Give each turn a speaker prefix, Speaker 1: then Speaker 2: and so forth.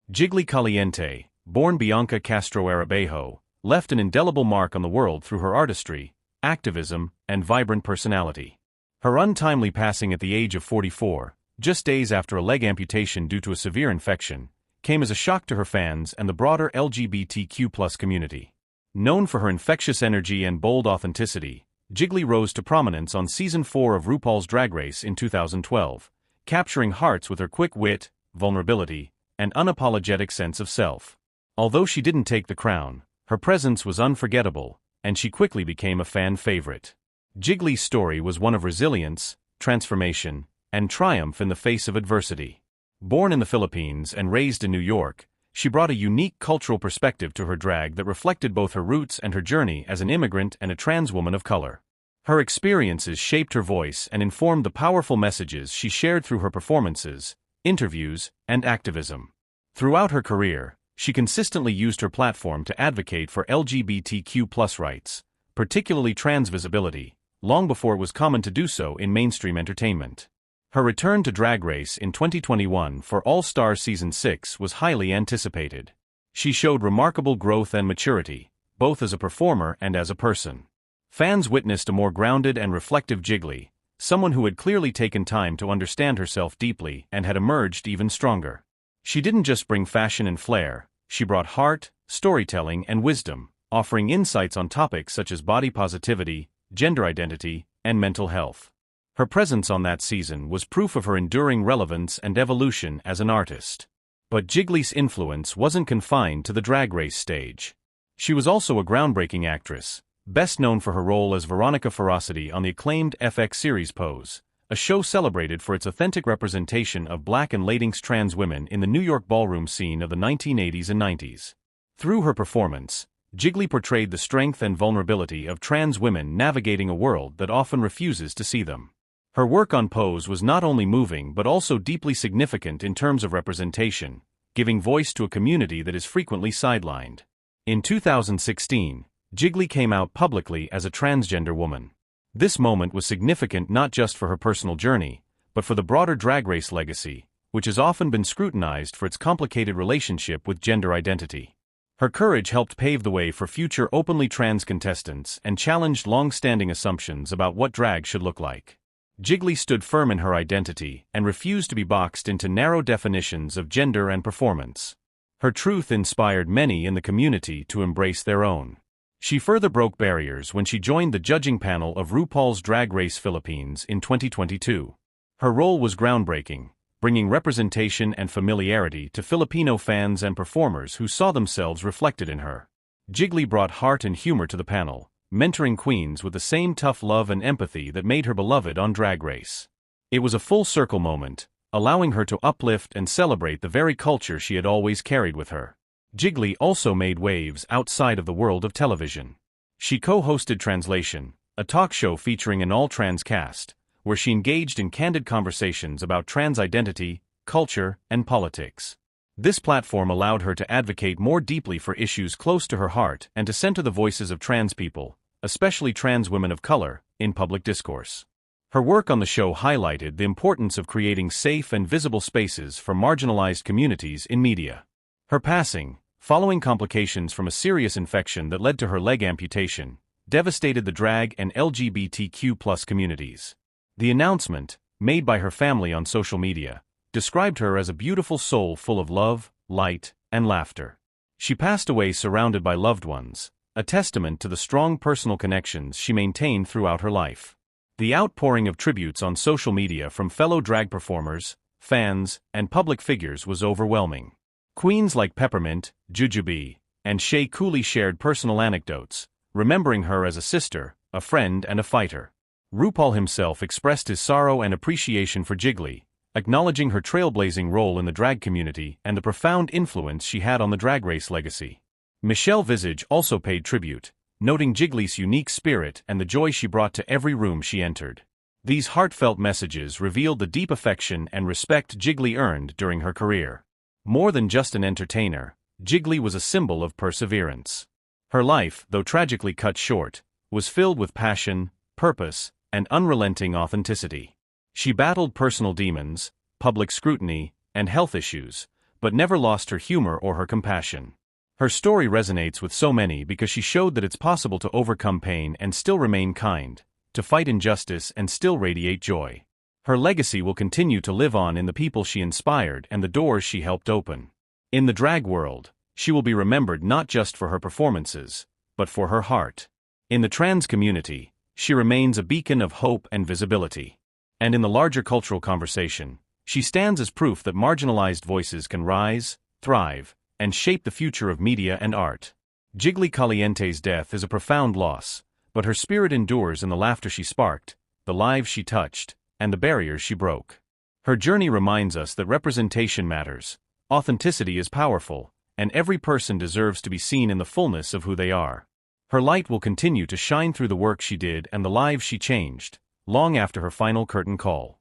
Speaker 1: Jiggly Caliente, born Bianca Castro Arabejo, left an indelible mark on the world through her artistry, activism, and vibrant personality. Her untimely passing at the age of 44, just days after a leg amputation due to a severe infection, came as a shock to her fans and the broader LGBTQ+ community. Known for her infectious energy and bold authenticity, Jiggly rose to prominence on Season 4 of RuPaul's Drag Race in 2012, capturing hearts with her quick wit, vulnerability, and unapologetic sense of self. Although she didn't take the crown, her presence was unforgettable, and she quickly became a fan favorite. Jiggly's story was one of resilience, transformation, and triumph in the face of adversity. Born in the Philippines and raised in New York, she brought a unique cultural perspective to her drag that reflected both her roots and her journey as an immigrant and a trans woman of color. Her experiences shaped her voice and informed the powerful messages she shared through her performances, interviews, and activism. Throughout her career, she consistently used her platform to advocate for LGBTQ+ rights, particularly trans visibility, long before it was common to do so in mainstream entertainment. Her return to Drag Race in 2021 for All-Star Season 6 was highly anticipated. She showed remarkable growth and maturity, both as a performer and as a person. Fans witnessed a more grounded and reflective Jiggly, someone who had clearly taken time to understand herself deeply and had emerged even stronger. She didn't just bring fashion and flair, she brought heart, storytelling, and wisdom, offering insights on topics such as body positivity, gender identity, and mental health. Her presence on that season was proof of her enduring relevance and evolution as an artist. But Jiggly's influence wasn't confined to the Drag Race stage. She was also a groundbreaking actress, best known for her role as Veronica Ferocity on the acclaimed FX series Pose, a show celebrated for its authentic representation of Black and Latinx trans women in the New York ballroom scene of the 1980s and 90s. Through her performance, Jiggly portrayed the strength and vulnerability of trans women navigating a world that often refuses to see them. Her work on Pose was not only moving but also deeply significant in terms of representation, giving voice to a community that is frequently sidelined. In 2016, Jiggly came out publicly as a transgender woman. This moment was significant not just for her personal journey, but for the broader Drag Race legacy, which has often been scrutinized for its complicated relationship with gender identity. Her courage helped pave the way for future openly trans contestants and challenged long-standing assumptions about what drag should look like. Jiggly stood firm in her identity and refused to be boxed into narrow definitions of gender and performance. Her truth inspired many in the community to embrace their own. She further broke barriers when she joined the judging panel of RuPaul's Drag Race Philippines in 2022. Her role was groundbreaking, bringing representation and familiarity to Filipino fans and performers who saw themselves reflected in her. Jiggly brought heart and humor to the panel, mentoring queens with the same tough love and empathy that made her beloved on Drag Race. It was a full-circle moment, allowing her to uplift and celebrate the very culture she had always carried with her. Jiggly also made waves outside of the world of television. She co-hosted Translation, a talk show featuring an all-trans cast, where she engaged in candid conversations about trans identity, culture, and politics. This platform allowed her to advocate more deeply for issues close to her heart and to center the voices of trans people, especially trans women of color, in public discourse. Her work on the show highlighted the importance of creating safe and visible spaces for marginalized communities in media. Her passing, following complications from a serious infection that led to her leg amputation, devastated the drag and LGBTQ+ communities. The announcement, made by her family on social media, described her as a beautiful soul full of love, light, and laughter. She passed away surrounded by loved ones, a testament to the strong personal connections she maintained throughout her life. The outpouring of tributes on social media from fellow drag performers, fans, and public figures was overwhelming. Queens like Peppermint, Jujubee, and Shea Coulee shared personal anecdotes, remembering her as a sister, a friend, and a fighter. RuPaul himself expressed his sorrow and appreciation for Jiggly, acknowledging her trailblazing role in the drag community and the profound influence she had on the Drag Race legacy. Michelle Visage also paid tribute, noting Jiggly's unique spirit and the joy she brought to every room she entered. These heartfelt messages revealed the deep affection and respect Jiggly earned during her career. More than just an entertainer, Jiggly was a symbol of perseverance. Her life, though tragically cut short, was filled with passion, purpose, and unrelenting authenticity. She battled personal demons, public scrutiny, and health issues, but never lost her humor or her compassion. Her story resonates with so many because she showed that it's possible to overcome pain and still remain kind, to fight injustice and still radiate joy. Her legacy will continue to live on in the people she inspired and the doors she helped open. In the drag world, she will be remembered not just for her performances, but for her heart. In the trans community, she remains a beacon of hope and visibility. And in the larger cultural conversation, she stands as proof that marginalized voices can rise, thrive, and shape the future of media and art. Jiggly Caliente's death is a profound loss, but her spirit endures in the laughter she sparked, the lives she touched, and the barriers she broke. Her journey reminds us that representation matters, authenticity is powerful, and every person deserves to be seen in the fullness of who they are. Her light will continue to shine through the work she did and the lives she changed, long after her final curtain call.